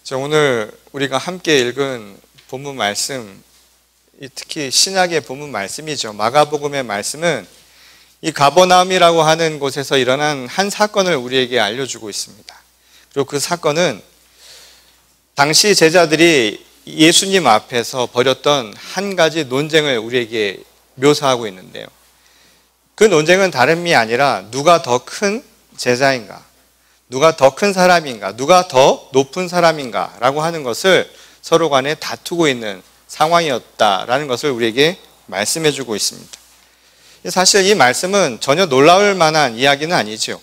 자, 오늘 우리가 함께 읽은 본문 말씀, 특히 신약의 본문 말씀이죠. 마가복음의 말씀은 이 가버나움이라고 하는 곳에서 일어난 한 사건을 우리에게 알려주고 있습니다. 그리고 그 사건은 당시 제자들이 예수님 앞에서 벌였던 한 가지 논쟁을 우리에게 묘사하고 있는데요. 그 논쟁은 다름이 아니라 누가 더 큰 제자인가, 누가 더 큰 사람인가, 누가 더 높은 사람인가 라고 하는 것을 서로 간에 다투고 있는 상황이었다라는 것을 우리에게 말씀해 주고 있습니다. 사실 이 말씀은 전혀 놀라울 만한 이야기는 아니죠.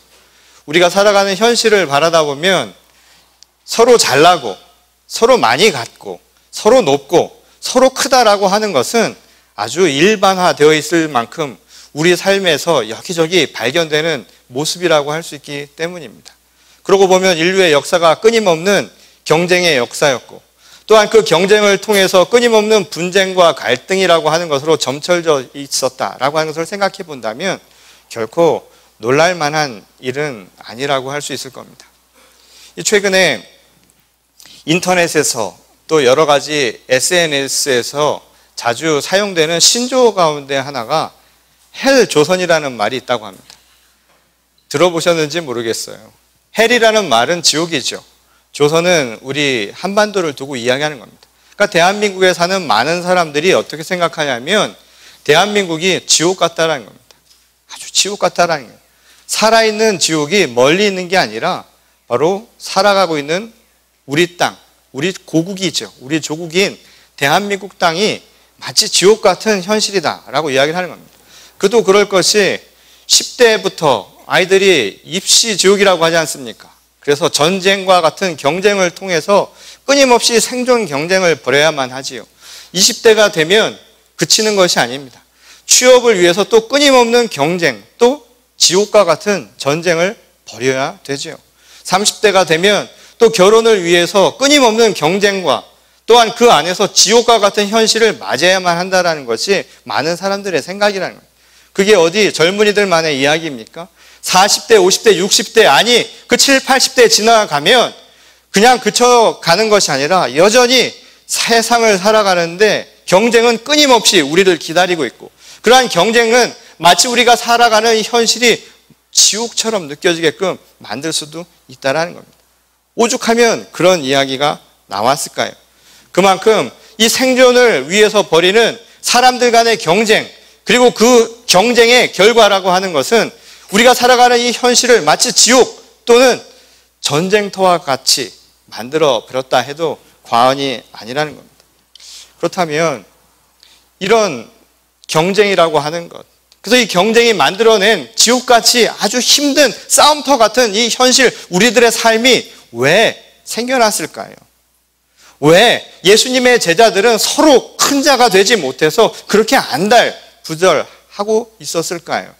우리가 살아가는 현실을 바라다 보면 서로 잘나고 서로 많이 갖고 서로 높고 서로 크다라고 하는 것은 아주 일반화되어 있을 만큼 우리 삶에서 여기저기 발견되는 모습이라고 할 수 있기 때문입니다. 그러고 보면 인류의 역사가 끊임없는 경쟁의 역사였고, 또한 그 경쟁을 통해서 끊임없는 분쟁과 갈등이라고 하는 것으로 점철져 있었다라고 하는 것을 생각해 본다면 결코 놀랄 만한 일은 아니라고 할 수 있을 겁니다. 최근에 인터넷에서 또 여러 가지 SNS에서 자주 사용되는 신조어 가운데 하나가 헬조선이라는 말이 있다고 합니다. 들어보셨는지 모르겠어요. 헬이라는 말은 지옥이죠. 조선은 우리 한반도를 두고 이야기하는 겁니다. 그러니까 대한민국에 사는 많은 사람들이 어떻게 생각하냐면 대한민국이 지옥 같다라는 겁니다. 아주 지옥 같다라는 거예요. 살아있는 지옥이 멀리 있는 게 아니라 바로 살아가고 있는 우리 땅, 우리 고국이죠. 우리 조국인 대한민국 땅이 마치 지옥 같은 현실이다라고 이야기를 하는 겁니다. 그도 그럴 것이 10대부터 아이들이 입시 지옥이라고 하지 않습니까? 그래서 전쟁과 같은 경쟁을 통해서 끊임없이 생존 경쟁을 벌여야만 하지요. 20대가 되면 그치는 것이 아닙니다. 취업을 위해서 또 끊임없는 경쟁, 또 지옥과 같은 전쟁을 벌여야 되지요. 30대가 되면 또 결혼을 위해서 끊임없는 경쟁과 또한 그 안에서 지옥과 같은 현실을 맞이해야만 한다는 것이 많은 사람들의 생각이라는 거예요. 그게 어디 젊은이들만의 이야기입니까? 40대, 50대, 60대, 아니 그 70, 80대 지나가면 그냥 그쳐가는 것이 아니라 여전히 세상을 살아가는데 경쟁은 끊임없이 우리를 기다리고 있고, 그러한 경쟁은 마치 우리가 살아가는 현실이 지옥처럼 느껴지게끔 만들 수도 있다는 겁니다. 오죽하면 그런 이야기가 나왔을까요? 그만큼 이 생존을 위해서 벌이는 사람들 간의 경쟁, 그리고 그 경쟁의 결과라고 하는 것은 우리가 살아가는 이 현실을 마치 지옥 또는 전쟁터와 같이 만들어 버렸다 해도 과언이 아니라는 겁니다. 그렇다면 이런 경쟁이라고 하는 것, 그래서 이 경쟁이 만들어낸 지옥같이 아주 힘든 싸움터 같은 이 현실, 우리들의 삶이 왜 생겨났을까요? 왜 예수님의 제자들은 서로 큰 자가 되지 못해서 그렇게 안달부절하고 있었을까요?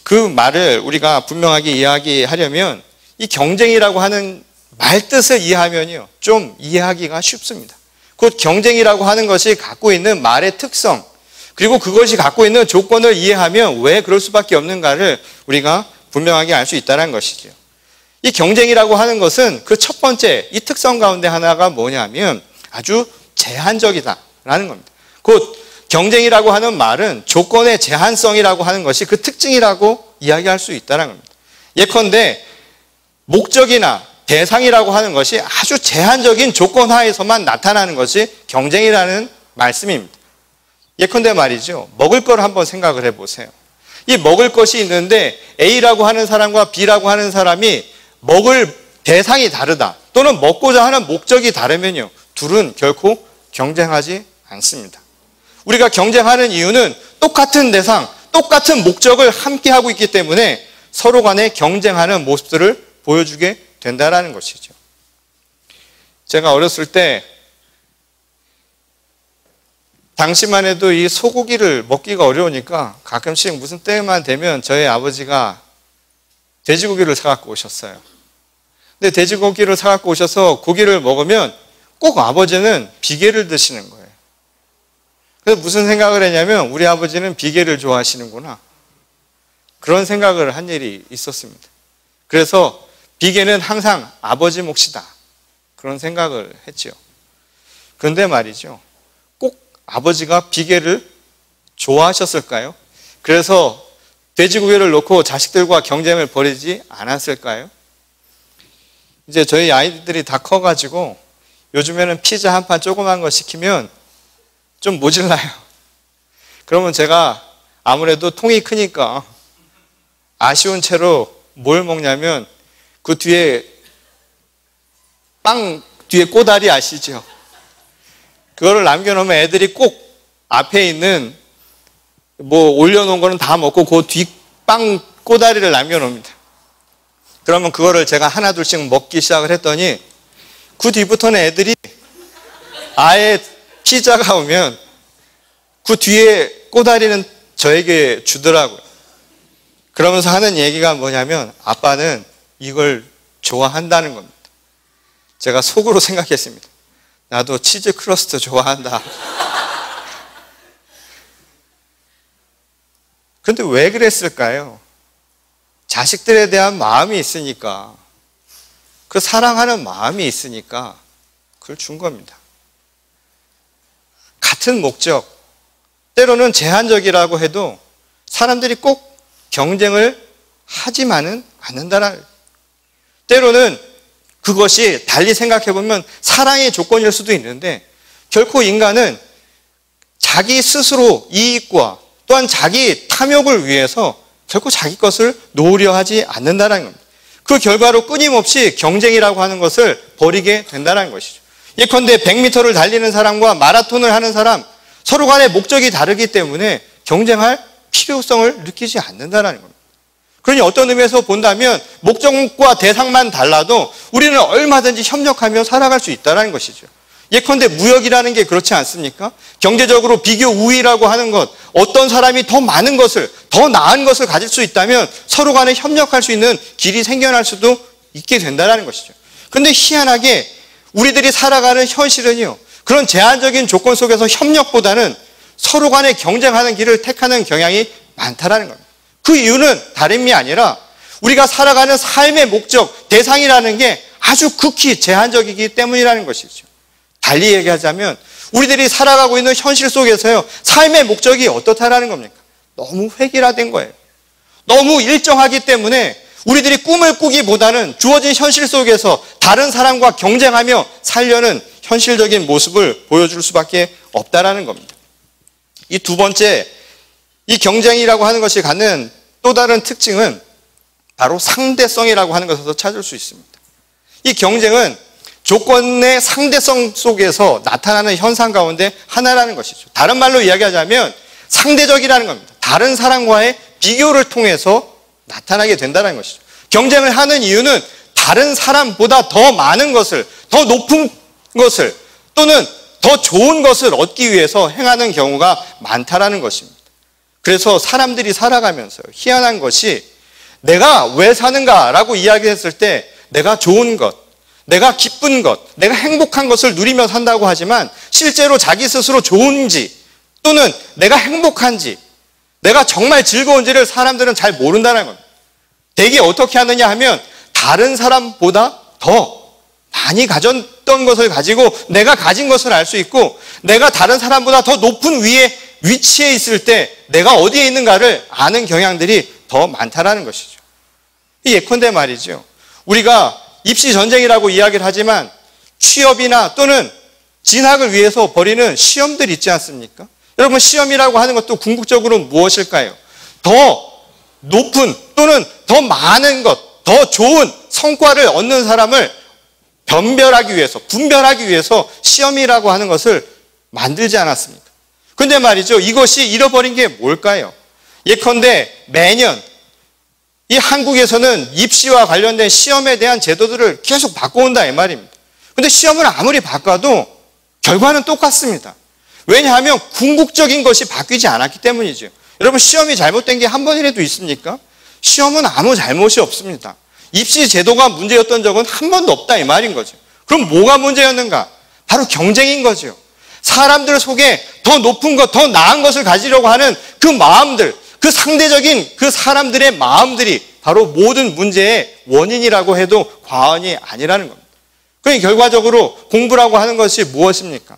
그 말을 우리가 분명하게 이야기하려면 이 경쟁이라고 하는 말 뜻을 이해하면요, 좀 이해하기가 쉽습니다. 곧 경쟁이라고 하는 것이 갖고 있는 말의 특성, 그리고 그것이 갖고 있는 조건을 이해하면 왜 그럴 수밖에 없는가를 우리가 분명하게 알 수 있다는 것이죠. 이 경쟁이라고 하는 것은 그 첫 번째 이 특성 가운데 하나가 뭐냐면 아주 제한적이다라는 겁니다. 곧 경쟁이라고 하는 말은 조건의 제한성이라고 하는 것이 그 특징이라고 이야기할 수 있다는 겁니다. 예컨대 목적이나 대상이라고 하는 것이 아주 제한적인 조건 하에서만 나타나는 것이 경쟁이라는 말씀입니다. 예컨대 말이죠. 먹을 걸 한번 생각을 해보세요. 이 먹을 것이 있는데 A라고 하는 사람과 B라고 하는 사람이 먹을 대상이 다르다, 또는 먹고자 하는 목적이 다르면요, 둘은 결코 경쟁하지 않습니다. 우리가 경쟁하는 이유는 똑같은 대상, 똑같은 목적을 함께 하고 있기 때문에 서로 간에 경쟁하는 모습들을 보여주게 된다는 것이죠. 제가 어렸을 때 당시만 해도 이 소고기를 먹기가 어려우니까 가끔씩 무슨 때만 되면 저희 아버지가 돼지고기를 사갖고 오셨어요. 근데 돼지고기를 사갖고 오셔서 고기를 먹으면 꼭 아버지는 비계를 드시는 거예요. 그래서 무슨 생각을 했냐면 우리 아버지는 비계를 좋아하시는구나, 그런 생각을 한 일이 있었습니다. 그래서 비계는 항상 아버지 몫이다 그런 생각을 했지요. 그런데 말이죠. 꼭 아버지가 비계를 좋아하셨을까요? 그래서 돼지고기를 놓고 자식들과 경쟁을 벌이지 않았을까요? 이제 저희 아이들이 다 커가지고 요즘에는 피자 한 판 조그만 거 시키면 좀 모질라요. 그러면 제가 아무래도 통이 크니까 아쉬운 채로 뭘 먹냐면 그 뒤에 빵 뒤에 꼬다리 아시죠? 그거를 남겨놓으면 애들이 꼭 앞에 있는 뭐 올려놓은 거는 다 먹고 그 뒤 빵 꼬다리를 남겨놓습니다. 그러면 그거를 제가 하나 둘씩 먹기 시작을 했더니 그 뒤부터는 애들이 아예 피자가 오면 그 뒤에 꼬다리는 저에게 주더라고요. 그러면서 하는 얘기가 뭐냐면 아빠는 이걸 좋아한다는 겁니다. 제가 속으로 생각했습니다. 나도 치즈 크러스트 좋아한다. 그런데 왜 그랬을까요? 자식들에 대한 마음이 있으니까, 그 사랑하는 마음이 있으니까 그걸 준 겁니다. 같은 목적, 때로는 제한적이라고 해도 사람들이 꼭 경쟁을 하지만은 않는다는, 때로는 그것이 달리 생각해보면 사랑의 조건일 수도 있는데 결코 인간은 자기 스스로 이익과 또한 자기 탐욕을 위해서 결코 자기 것을 놓으려 하지 않는다는 겁니다. 그 결과로 끊임없이 경쟁이라고 하는 것을 벌이게 된다는 것이죠. 예컨대 100m를 달리는 사람과 마라톤을 하는 사람, 서로 간의 목적이 다르기 때문에 경쟁할 필요성을 느끼지 않는다는 겁니다. 그러니 어떤 의미에서 본다면 목적과 대상만 달라도 우리는 얼마든지 협력하며 살아갈 수 있다는 것이죠. 예컨대 무역이라는 게 그렇지 않습니까? 경제적으로 비교 우위라고 하는 것, 어떤 사람이 더 많은 것을, 더 나은 것을 가질 수 있다면 서로 간에 협력할 수 있는 길이 생겨날 수도 있게 된다는 것이죠. 그런데 희한하게 우리들이 살아가는 현실은요, 그런 제한적인 조건 속에서 협력보다는 서로 간에 경쟁하는 길을 택하는 경향이 많다는 겁니다. 그 이유는 다름이 아니라 우리가 살아가는 삶의 목적, 대상이라는 게 아주 극히 제한적이기 때문이라는 것이죠. 달리 얘기하자면 우리들이 살아가고 있는 현실 속에서요, 삶의 목적이 어떻다라는 겁니까? 너무 획일화된 거예요. 너무 일정하기 때문에 우리들이 꿈을 꾸기보다는 주어진 현실 속에서 다른 사람과 경쟁하며 살려는 현실적인 모습을 보여줄 수밖에 없다라는 겁니다. 이 두 번째, 이 경쟁이라고 하는 것이 갖는 또 다른 특징은 바로 상대성이라고 하는 것에서 찾을 수 있습니다. 이 경쟁은 조건의 상대성 속에서 나타나는 현상 가운데 하나라는 것이죠. 다른 말로 이야기하자면 상대적이라는 겁니다. 다른 사람과의 비교를 통해서 나타나게 된다는 것이죠. 경쟁을 하는 이유는 다른 사람보다 더 많은 것을, 더 높은 것을, 또는 더 좋은 것을 얻기 위해서 행하는 경우가 많다라는 것입니다. 그래서 사람들이 살아가면서 희한한 것이 내가 왜 사는가라고 이야기했을 때 내가 좋은 것, 내가 기쁜 것, 내가 행복한 것을 누리며 산다고 하지만 실제로 자기 스스로 좋은지 또는 내가 행복한지, 내가 정말 즐거운지를 사람들은 잘 모른다는 겁니다. 대개 어떻게 하느냐 하면 다른 사람보다 더 많이 가졌던 것을 가지고 내가 가진 것을 알 수 있고, 내가 다른 사람보다 더 높은 위치에 있을 때 내가 어디에 있는가를 아는 경향들이 더 많다라는 것이죠. 이 예컨대 말이죠. 우리가 입시 전쟁이라고 이야기를 하지만 취업이나 또는 진학을 위해서 벌이는 시험들 있지 않습니까? 여러분, 시험이라고 하는 것도 궁극적으로 무엇일까요? 더 높은 또는 더 많은 것, 더 좋은 성과를 얻는 사람을 변별하기 위해서, 분별하기 위해서 시험이라고 하는 것을 만들지 않았습니까? 근데 말이죠, 이것이 잃어버린 게 뭘까요? 예컨대 매년 이 한국에서는 입시와 관련된 시험에 대한 제도들을 계속 바꿔온다 이 말입니다. 근데 시험을 아무리 바꿔도 결과는 똑같습니다. 왜냐하면 궁극적인 것이 바뀌지 않았기 때문이죠. 여러분, 시험이 잘못된 게 한 번이라도 있습니까? 시험은 아무 잘못이 없습니다. 입시 제도가 문제였던 적은 한 번도 없다 이 말인 거죠. 그럼 뭐가 문제였는가? 바로 경쟁인 거죠. 사람들 속에 더 높은 것, 더 나은 것을 가지려고 하는 그 마음들, 그 상대적인 그 사람들의 마음들이 바로 모든 문제의 원인이라고 해도 과언이 아니라는 겁니다. 그러니까 결과적으로 공부라고 하는 것이 무엇입니까?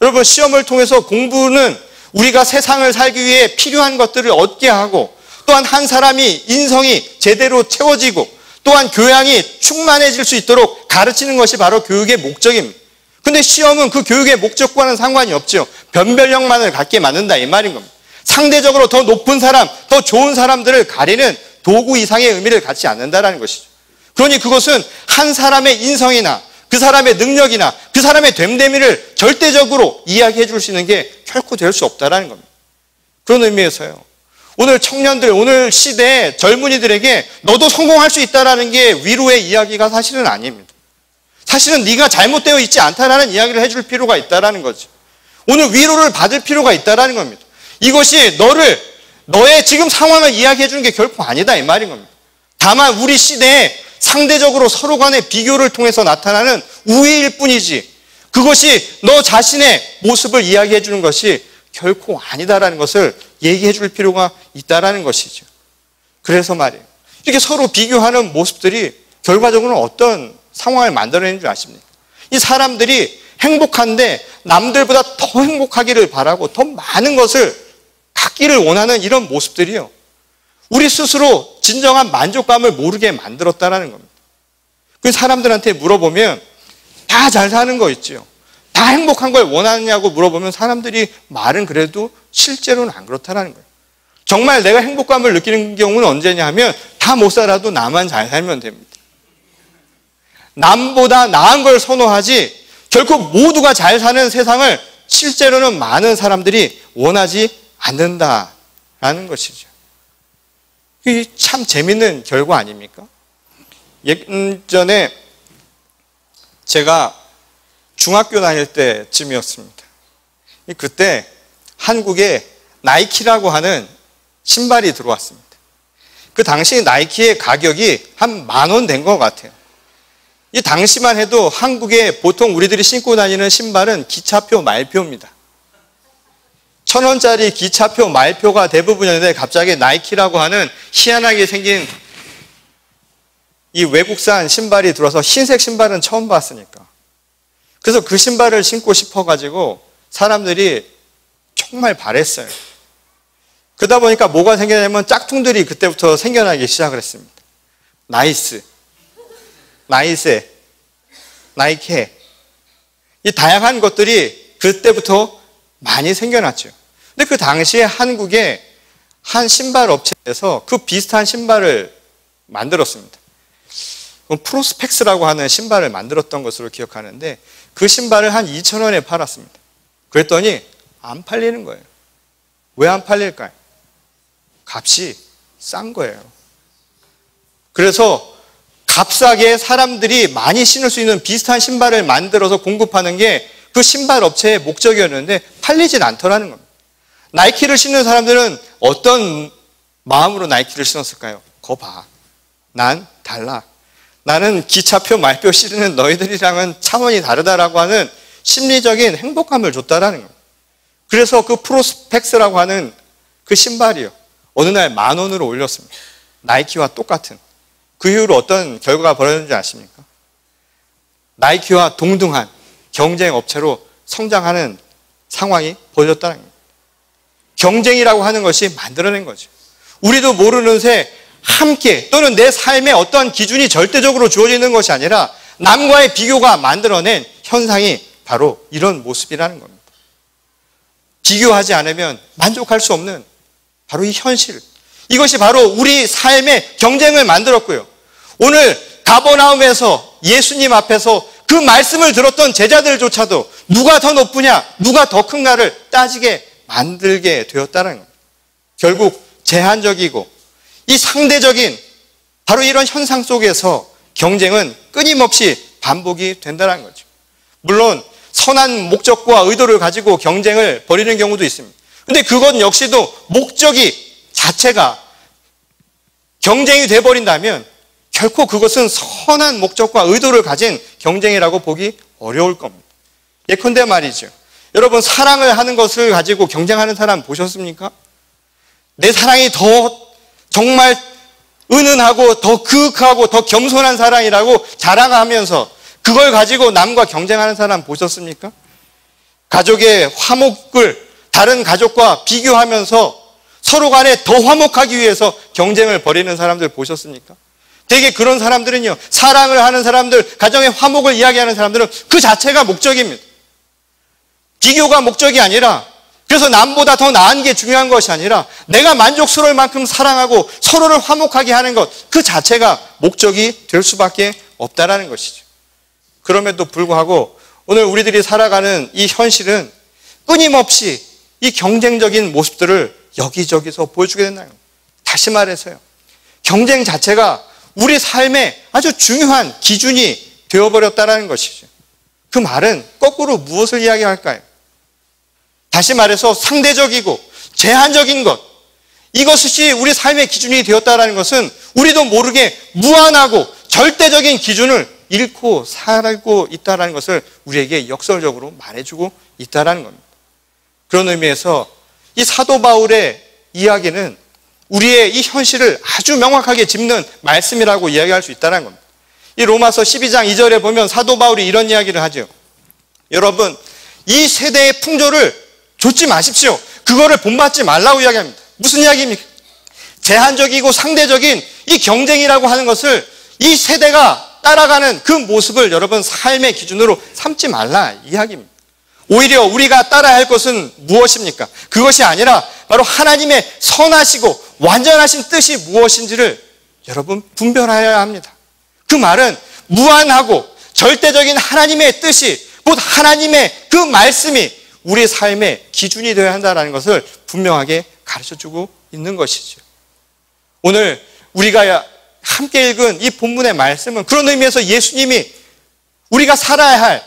여러분, 시험을 통해서 공부는 우리가 세상을 살기 위해 필요한 것들을 얻게 하고, 또한 한 사람이 인성이 제대로 채워지고, 또한 교양이 충만해질 수 있도록 가르치는 것이 바로 교육의 목적입니다. 근데 시험은 그 교육의 목적과는 상관이 없죠. 변별력만을 갖게 만든다, 이 말인 겁니다. 상대적으로 더 높은 사람, 더 좋은 사람들을 가리는 도구 이상의 의미를 갖지 않는다는 것이죠. 그러니 그것은 한 사람의 인성이나 그 사람의 능력이나 그 사람의 됨됨이를 절대적으로 이야기해 줄 수 있는 게 결코 될 수 없다는 겁니다. 그런 의미에서요, 오늘 청년들, 오늘 시대의 젊은이들에게 너도 성공할 수 있다는 게 위로의 이야기가 사실은 아닙니다. 사실은 네가 잘못되어 있지 않다라는 이야기를 해줄 필요가 있다는 거죠. 오늘 위로를 받을 필요가 있다는 겁니다. 이것이 너의 지금 상황을 이야기해 주는 게 결코 아니다, 이 말인 겁니다. 다만 우리 시대에 상대적으로 서로 간의 비교를 통해서 나타나는 우위일 뿐이지, 그것이 너 자신의 모습을 이야기해 주는 것이 결코 아니다라는 것을 얘기해 줄 필요가 있다라는 것이죠. 그래서 말이에요, 이렇게 서로 비교하는 모습들이 결과적으로는 어떤 상황을 만들어내는 줄 아십니까? 이 사람들이 행복한데 남들보다 더 행복하기를 바라고 더 많은 것을 갖기를 원하는 이런 모습들이요, 우리 스스로 진정한 만족감을 모르게 만들었다는 겁니다. 그 사람들한테 물어보면 다 잘 사는 거 있죠. 다 행복한 걸 원하느냐고 물어보면 사람들이 말은 그래도 실제로는 안 그렇다는 거예요. 정말 내가 행복감을 느끼는 경우는 언제냐 하면 다 못 살아도 나만 잘 살면 됩니다. 남보다 나은 걸 선호하지 결코 모두가 잘 사는 세상을 실제로는 많은 사람들이 원하지 않는다라는 것이죠. 이게 참 재밌는 결과 아닙니까? 예전에 제가 중학교 다닐 때쯤이었습니다. 그때 한국에 나이키라고 하는 신발이 들어왔습니다. 그 당시 나이키의 가격이 한 10,000원 된 것 같아요. 이 당시만 해도 한국에 보통 우리들이 신고 다니는 신발은 기차표 말표입니다. 1,000원짜리 기차표 말표가 대부분이었는데 갑자기 나이키라고 하는 희한하게 생긴 이 외국산 신발이 들어와서, 흰색 신발은 처음 봤으니까. 그래서 그 신발을 신고 싶어가지고 사람들이 정말 바랬어요. 그러다 보니까 뭐가 생겨나면 짝퉁들이 그때부터 생겨나기 시작을 했습니다. 나이스, 나이세, 나이케, 이 다양한 것들이 그때부터 많이 생겨났죠. 근데 그 당시에 한국에 한 신발 업체에서 그 비슷한 신발을 만들었습니다. 프로스펙스라고 하는 신발을 만들었던 것으로 기억하는데 그 신발을 한 2,000원에 팔았습니다. 그랬더니 안 팔리는 거예요. 왜 안 팔릴까요? 값이 싼 거예요. 그래서 값싸게 사람들이 많이 신을 수 있는 비슷한 신발을 만들어서 공급하는 게 그 신발 업체의 목적이었는데 팔리진 않더라는 겁니다. 나이키를 신는 사람들은 어떤 마음으로 나이키를 신었을까요? 거 봐, 난 달라. 나는 기차표 말표 실는 너희들이랑은 차원이 다르다라고 하는 심리적인 행복감을 줬다라는 겁니다. 그래서 그 프로스펙스라고 하는 그 신발이요, 어느 날 10,000원으로 올렸습니다. 나이키와 똑같은. 그 이후로 어떤 결과가 벌어졌는지 아십니까? 나이키와 동등한 경쟁 업체로 성장하는 상황이 벌어졌다는 겁니다. 경쟁이라고 하는 것이 만들어낸 거죠. 우리도 모르는 새 함께, 또는 내 삶에 어떤 기준이 절대적으로 주어지는 것이 아니라 남과의 비교가 만들어낸 현상이 바로 이런 모습이라는 겁니다. 비교하지 않으면 만족할 수 없는 바로 이 현실, 이것이 바로 우리 삶의 경쟁을 만들었고요, 오늘 가버나움에서 예수님 앞에서 그 말씀을 들었던 제자들조차도 누가 더 높으냐, 누가 더 큰가를 따지게 만들게 되었다는 겁니다. 결국 제한적이고 이 상대적인 바로 이런 현상 속에서 경쟁은 끊임없이 반복이 된다는 거죠. 물론 선한 목적과 의도를 가지고 경쟁을 벌이는 경우도 있습니다. 그런데 그것 역시도 목적이 자체가 경쟁이 돼버린다면 결코 그것은 선한 목적과 의도를 가진 경쟁이라고 보기 어려울 겁니다. 예컨대 말이죠, 여러분, 사랑을 하는 것을 가지고 경쟁하는 사람 보셨습니까? 내 사랑이 더 정말 은은하고 더 그윽하고 더 겸손한 사랑이라고 자랑하면서 그걸 가지고 남과 경쟁하는 사람 보셨습니까? 가족의 화목을 다른 가족과 비교하면서 서로 간에 더 화목하기 위해서 경쟁을 벌이는 사람들 보셨습니까? 되게 그런 사람들은요, 사랑을 하는 사람들, 가정의 화목을 이야기하는 사람들은 그 자체가 목적입니다. 비교가 목적이 아니라, 그래서 남보다 더 나은 게 중요한 것이 아니라 내가 만족스러울 만큼 사랑하고 서로를 화목하게 하는 것, 그 자체가 목적이 될 수밖에 없다라는 것이죠. 그럼에도 불구하고 오늘 우리들이 살아가는 이 현실은 끊임없이 이 경쟁적인 모습들을 여기저기서 보여주게 된다는 겁니다. 다시 말해서요, 경쟁 자체가 우리 삶의 아주 중요한 기준이 되어버렸다는 것이죠. 그 말은 거꾸로 무엇을 이야기할까요? 다시 말해서 상대적이고 제한적인 것, 이것이 우리 삶의 기준이 되었다는 것은 우리도 모르게 무한하고 절대적인 기준을 잃고 살고 있다는 것을 우리에게 역설적으로 말해주고 있다는 겁니다. 그런 의미에서 이 사도 바울의 이야기는 우리의 이 현실을 아주 명확하게 짚는 말씀이라고 이야기할 수 있다는 겁니다. 이 로마서 12장 2절에 보면 사도 바울이 이런 이야기를 하죠. 여러분, 이 세대의 풍조를 좇지 마십시오. 그거를 본받지 말라고 이야기합니다. 무슨 이야기입니까? 제한적이고 상대적인 이 경쟁이라고 하는 것을 이 세대가 따라가는 그 모습을 여러분 삶의 기준으로 삼지 말라 이야기입니다. 오히려 우리가 따라야 할 것은 무엇입니까? 그것이 아니라 바로 하나님의 선하시고 완전하신 뜻이 무엇인지를 여러분 분별해야 합니다. 그 말은 무한하고 절대적인 하나님의 뜻이, 곧 하나님의 그 말씀이 우리 삶의 기준이 되어야 한다는 것을 분명하게 가르쳐주고 있는 것이죠. 오늘 우리가 함께 읽은 이 본문의 말씀은 그런 의미에서 예수님이 우리가 살아야 할,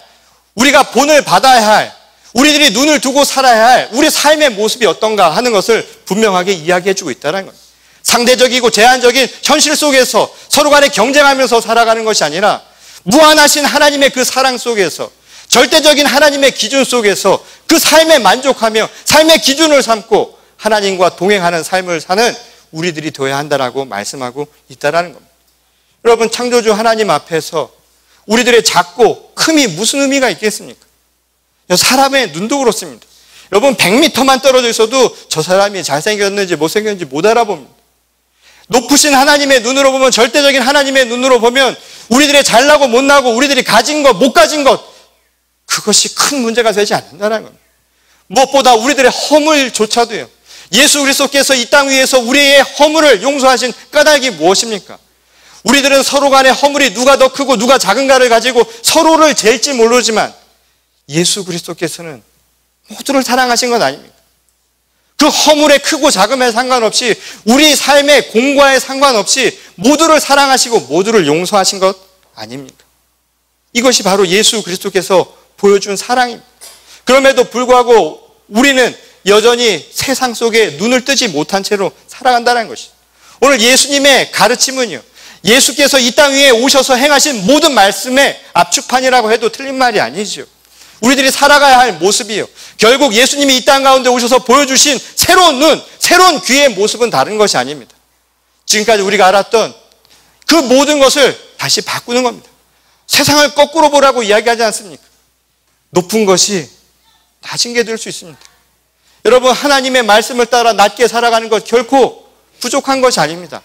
우리가 본을 받아야 할, 우리들이 눈을 두고 살아야 할 우리 삶의 모습이 어떤가 하는 것을 분명하게 이야기해주고 있다는 겁니다. 상대적이고 제한적인 현실 속에서 서로 간에 경쟁하면서 살아가는 것이 아니라 무한하신 하나님의 그 사랑 속에서, 절대적인 하나님의 기준 속에서 그 삶에 만족하며 삶의 기준을 삼고 하나님과 동행하는 삶을 사는 우리들이 되어야 한다라고 말씀하고 있다는 겁니다. 여러분, 창조주 하나님 앞에서 우리들의 작고 큼이 무슨 의미가 있겠습니까? 사람의 눈도 그렇습니다. 여러분, 100m만 떨어져 있어도 저 사람이 잘생겼는지 못생겼는지 못 알아봅니다. 높으신 하나님의 눈으로 보면, 절대적인 하나님의 눈으로 보면 우리들의 잘나고 못나고 우리들이 가진 것, 못 가진 것, 그것이 큰 문제가 되지 않는다는 겁니다. 무엇보다 우리들의 허물조차도요, 예수 그리스도께서 이 땅 위에서 우리의 허물을 용서하신 까닭이 무엇입니까? 우리들은 서로 간의 허물이 누가 더 크고 누가 작은가를 가지고 서로를 잴지 모르지만 예수 그리스도께서는 모두를 사랑하신 건 아닙니까? 그 허물의 크고 작음에 상관없이, 우리 삶의 공과에 상관없이 모두를 사랑하시고 모두를 용서하신 것 아닙니까? 이것이 바로 예수 그리스도께서 보여준 사랑입니다. 그럼에도 불구하고 우리는 여전히 세상 속에 눈을 뜨지 못한 채로 살아간다는 것이죠. 오늘 예수님의 가르침은요, 예수께서 이 땅 위에 오셔서 행하신 모든 말씀의 압축판이라고 해도 틀린 말이 아니죠. 우리들이 살아가야 할 모습이요, 결국 예수님이 이 땅 가운데 오셔서 보여주신 새로운 눈, 새로운 귀의 모습은 다른 것이 아닙니다. 지금까지 우리가 알았던 그 모든 것을 다시 바꾸는 겁니다. 세상을 거꾸로 보라고 이야기하지 않습니까? 높은 것이 낮은 게 될 수 있습니다. 여러분, 하나님의 말씀을 따라 낮게 살아가는 것 결코 부족한 것이 아닙니다.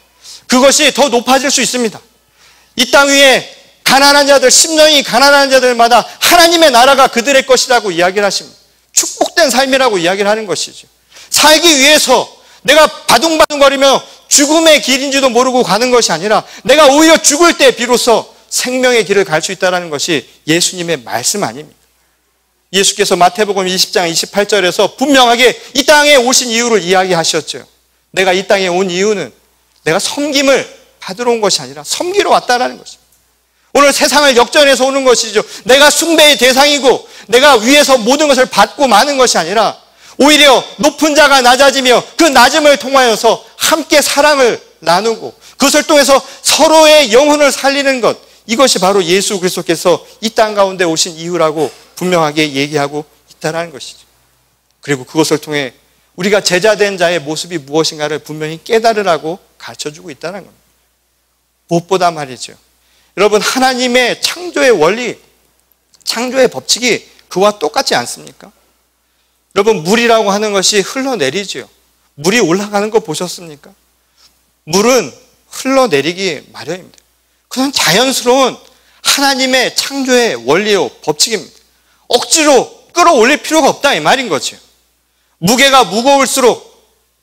그것이 더 높아질 수 있습니다. 이 땅 위에 가난한 자들, 심령이 가난한 자들마다 하나님의 나라가 그들의 것이라고 이야기를 하십니다. 축복된 삶이라고 이야기를 하는 것이죠. 살기 위해서 내가 바둥바둥거리며 죽음의 길인지도 모르고 가는 것이 아니라 내가 오히려 죽을 때 비로소 생명의 길을 갈 수 있다는 것이 예수님의 말씀 아닙니까? 예수께서 마태복음 20장 28절에서 분명하게 이 땅에 오신 이유를 이야기하셨죠. 내가 이 땅에 온 이유는 내가 섬김을 받으러 온 것이 아니라 섬기러 왔다라는 것입니다. 오늘 세상을 역전해서 오는 것이죠. 내가 숭배의 대상이고 내가 위에서 모든 것을 받고 마는 것이 아니라 오히려 높은 자가 낮아지며 그 낮음을 통하여서 함께 사랑을 나누고 그것을 통해서 서로의 영혼을 살리는 것, 이것이 바로 예수 그리스도께서 이 땅 가운데 오신 이유라고 분명하게 얘기하고 있다는 것이죠. 그리고 그것을 통해 우리가 제자된 자의 모습이 무엇인가를 분명히 깨달으라고 가르쳐주고 있다는 겁니다. 무엇보다 말이죠, 여러분, 하나님의 창조의 원리, 창조의 법칙이 그와 똑같지 않습니까? 여러분, 물이라고 하는 것이 흘러내리지요. 물이 올라가는 거 보셨습니까? 물은 흘러내리기 마련입니다. 그건 자연스러운 하나님의 창조의 원리요 법칙입니다. 억지로 끌어올릴 필요가 없다 이 말인 거죠. 무게가 무거울수록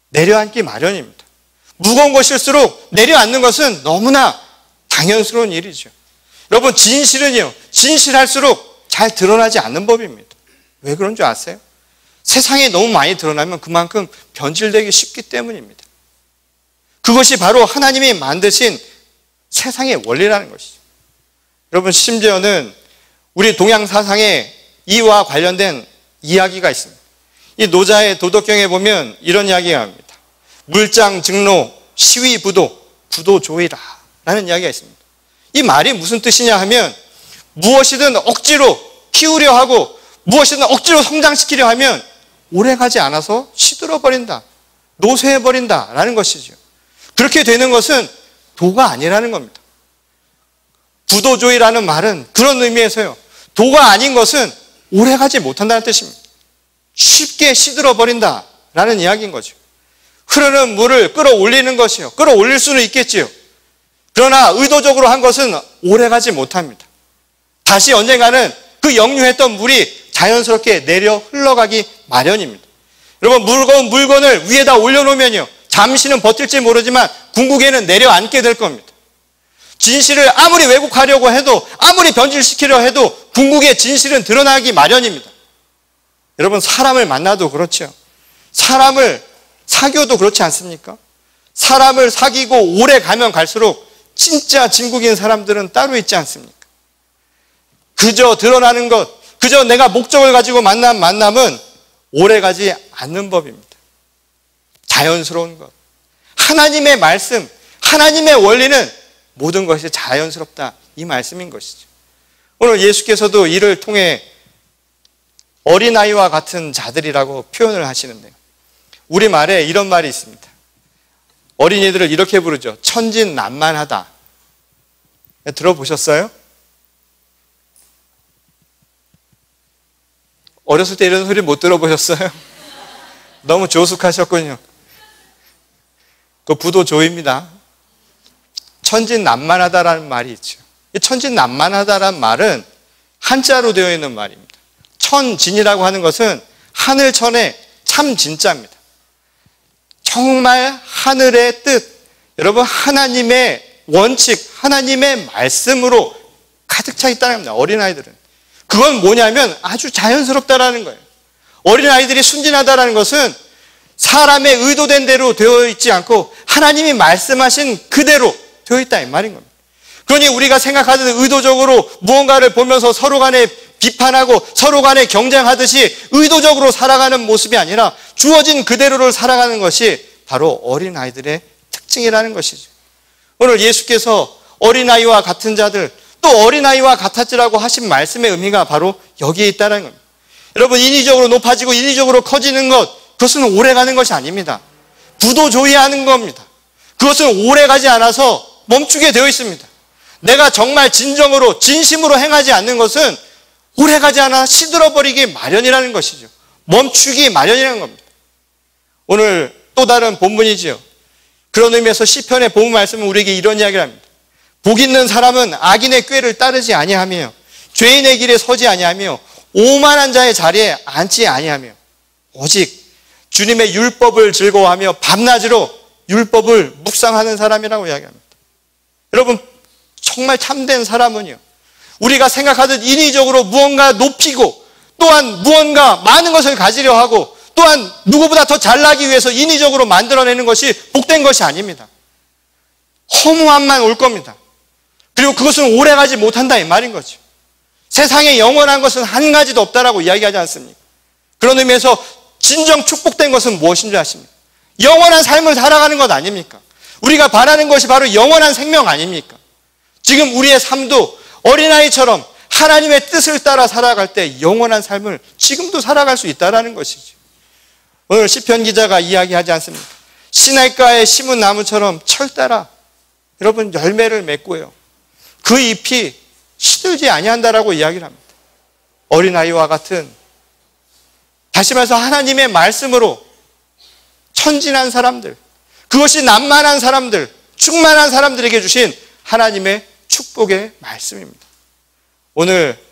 내려앉기 마련입니다. 무거운 것일수록 내려앉는 것은 너무나 당연스러운 일이죠. 여러분, 진실은요, 진실할수록 잘 드러나지 않는 법입니다. 왜 그런 줄 아세요? 세상에 너무 많이 드러나면 그만큼 변질되기 쉽기 때문입니다. 그것이 바로 하나님이 만드신 세상의 원리라는 것이죠. 여러분, 심지어는 우리 동양 사상에 이와 관련된 이야기가 있습니다. 이 노자의 도덕경에 보면 이런 이야기가 합니다. 물장 증로 시위 부도 부도조이라 라는 이야기가 있습니다. 이 말이 무슨 뜻이냐 하면 무엇이든 억지로 키우려 하고 무엇이든 억지로 성장시키려 하면 오래가지 않아서 시들어버린다, 노쇠해버린다 라는 것이죠. 그렇게 되는 것은 도가 아니라는 겁니다. 부도조이라는 말은 그런 의미에서요, 도가 아닌 것은 오래가지 못한다는 뜻입니다. 쉽게 시들어버린다 라는 이야기인 거죠. 흐르는 물을 끌어올리는 것이요, 끌어올릴 수는 있겠지요. 그러나 의도적으로 한 것은 오래가지 못합니다. 다시 언젠가는 그 역류했던 물이 자연스럽게 내려 흘러가기 마련입니다. 여러분, 무거운 물건을 위에다 올려놓으면요, 잠시는 버틸지 모르지만 궁극에는 내려앉게 될 겁니다. 진실을 아무리 왜곡하려고 해도, 아무리 변질시키려 해도 궁극의 진실은 드러나기 마련입니다. 여러분, 사람을 만나도 그렇죠. 사람을 사귀어도 그렇지 않습니까? 사람을 사귀고 오래 가면 갈수록 진짜 진국인 사람들은 따로 있지 않습니까? 그저 드러나는 것, 그저 내가 목적을 가지고 만난 만남은 오래가지 않는 법입니다. 자연스러운 것. 하나님의 말씀, 하나님의 원리는 모든 것이 자연스럽다, 이 말씀인 것이죠. 오늘 예수께서도 이를 통해 어린아이와 같은 자들이라고 표현을 하시는데요. 우리말에 이런 말이 있습니다. 어린이들을 이렇게 부르죠. 천진난만하다. 들어보셨어요? 어렸을 때 이런 소리 못 들어보셨어요? 너무 조숙하셨군요. 그 부도조입니다. 천진난만하다라는 말이 있죠. 이 천진난만하다라는 말은 한자로 되어 있는 말입니다. 천진이라고 하는 것은 하늘천의 참진자입니다. 정말 하늘의 뜻, 여러분, 하나님의 원칙, 하나님의 말씀으로 가득 차 있다는 겁니다. 어린아이들은. 그건 뭐냐면 아주 자연스럽다라는 거예요. 어린아이들이 순진하다라는 것은 사람의 의도된 대로 되어 있지 않고 하나님이 말씀하신 그대로 되어 있다 이 말인 겁니다. 그러니 우리가 생각하듯 의도적으로 무언가를 보면서 서로 간에 비판하고 서로 간에 경쟁하듯이 의도적으로 살아가는 모습이 아니라 주어진 그대로를 살아가는 것이 바로 어린아이들의 특징이라는 것이죠. 오늘 예수께서 어린아이와 같은 자들, 또 어린아이와 같았지라고 하신 말씀의 의미가 바로 여기에 있다는 겁니다. 여러분, 인위적으로 높아지고 인위적으로 커지는 것, 그것은 오래가는 것이 아닙니다. 부도조이하는 겁니다. 그것은 오래가지 않아서 멈추게 되어 있습니다. 내가 정말 진정으로 진심으로 행하지 않는 것은 오래가지 않아 시들어버리기 마련이라는 것이죠. 멈추기 마련이라는 겁니다. 오늘 또 다른 본문이지요. 그런 의미에서 시편의 본문 말씀은 우리에게 이런 이야기를 합니다. 복 있는 사람은 악인의 꾀를 따르지 아니하며 죄인의 길에 서지 아니하며 오만한 자의 자리에 앉지 아니하며 오직 주님의 율법을 즐거워하며 밤낮으로 율법을 묵상하는 사람이라고 이야기합니다. 여러분, 정말 참된 사람은요, 우리가 생각하듯 인위적으로 무언가 높이고 또한 무언가 많은 것을 가지려 하고 또한 누구보다 더 잘나기 위해서 인위적으로 만들어내는 것이 복된 것이 아닙니다. 허무함만 올 겁니다. 그리고 그것은 오래가지 못한다 이 말인 거죠. 세상에 영원한 것은 한 가지도 없다라고 이야기하지 않습니까? 그런 의미에서 진정 축복된 것은 무엇인 줄 아십니까? 영원한 삶을 살아가는 것 아닙니까? 우리가 바라는 것이 바로 영원한 생명 아닙니까? 지금 우리의 삶도 어린아이처럼 하나님의 뜻을 따라 살아갈 때 영원한 삶을 지금도 살아갈 수 있다는 것이죠. 오늘 시편 기자가 이야기하지 않습니까? 시냇가에 심은 나무처럼 철따라 여러분 열매를 맺고요, 그 잎이 시들지 아니한다라고 이야기를 합니다. 어린아이와 같은, 다시 말해서 하나님의 말씀으로 천진한 사람들, 그것이 남만한 사람들, 충만한 사람들에게 주신 하나님의 축복의 말씀입니다. 오늘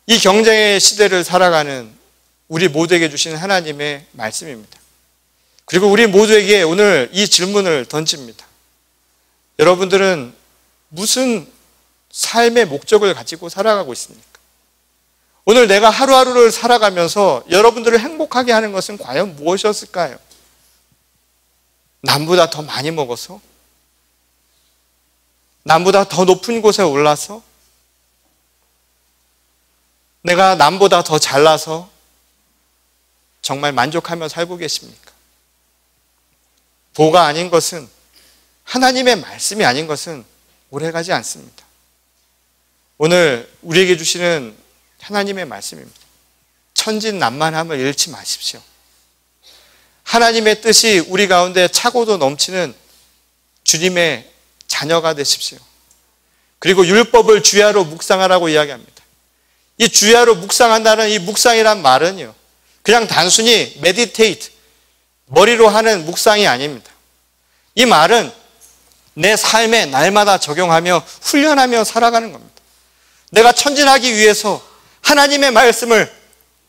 이 경쟁의 시대를 살아가는 우리 모두에게 주신 하나님의 말씀입니다. 그리고 우리 모두에게 오늘 이 질문을 던집니다. 여러분들은 무슨 삶의 목적을 가지고 살아가고 있습니까? 오늘 내가 하루하루를 살아가면서 여러분들을 행복하게 하는 것은 과연 무엇이었을까요? 남보다 더 많이 먹어서? 남보다 더 높은 곳에 올라서? 내가 남보다 더 잘나서 정말 만족하며 살고 계십니까? 도가 아닌 것은, 하나님의 말씀이 아닌 것은 오래가지 않습니다. 오늘 우리에게 주시는 하나님의 말씀입니다. 천진난만함을 잃지 마십시오. 하나님의 뜻이 우리 가운데 차고도 넘치는 주님의 자녀가 되십시오. 그리고 율법을 주야로 묵상하라고 이야기합니다. 이 주야로 묵상한다는 이 묵상이란 말은요, 그냥 단순히 meditate, 머리로 하는 묵상이 아닙니다. 이 말은 내 삶에 날마다 적용하며 훈련하며 살아가는 겁니다. 내가 천진하기 위해서 하나님의 말씀을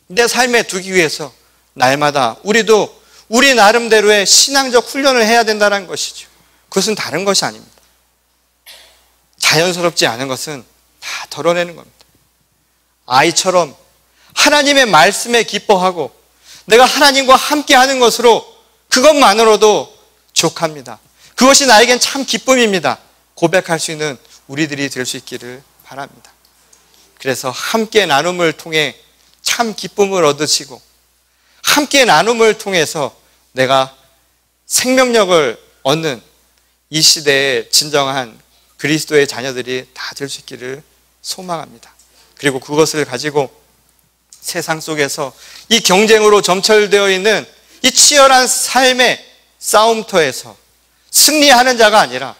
내 삶에 두기 위해서 날마다 우리도 우리 나름대로의 신앙적 훈련을 해야 된다는 것이죠. 그것은 다른 것이 아닙니다. 자연스럽지 않은 것은 다 덜어내는 겁니다. 아이처럼 하나님의 말씀에 기뻐하고 내가 하나님과 함께하는 것으로 그것만으로도 족합니다. 그것이 나에겐 참 기쁨입니다. 고백할 수 있는 우리들이 될 수 있기를 바랍니다. 그래서 함께 나눔을 통해 참 기쁨을 얻으시고 함께 나눔을 통해서 내가 생명력을 얻는 이 시대의 진정한 그리스도의 자녀들이 다 될 수 있기를 소망합니다. 그리고 그것을 가지고 세상 속에서 이 경쟁으로 점철되어 있는 이 치열한 삶의 싸움터에서 승리하는 자가 아니라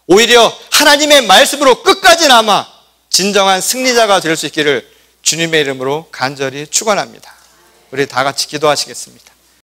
오히려 하나님의 말씀으로 끝까지 남아 진정한 승리자가 될 수 있기를 주님의 이름으로 간절히 축원합니다. 우리 다 같이 기도하시겠습니다.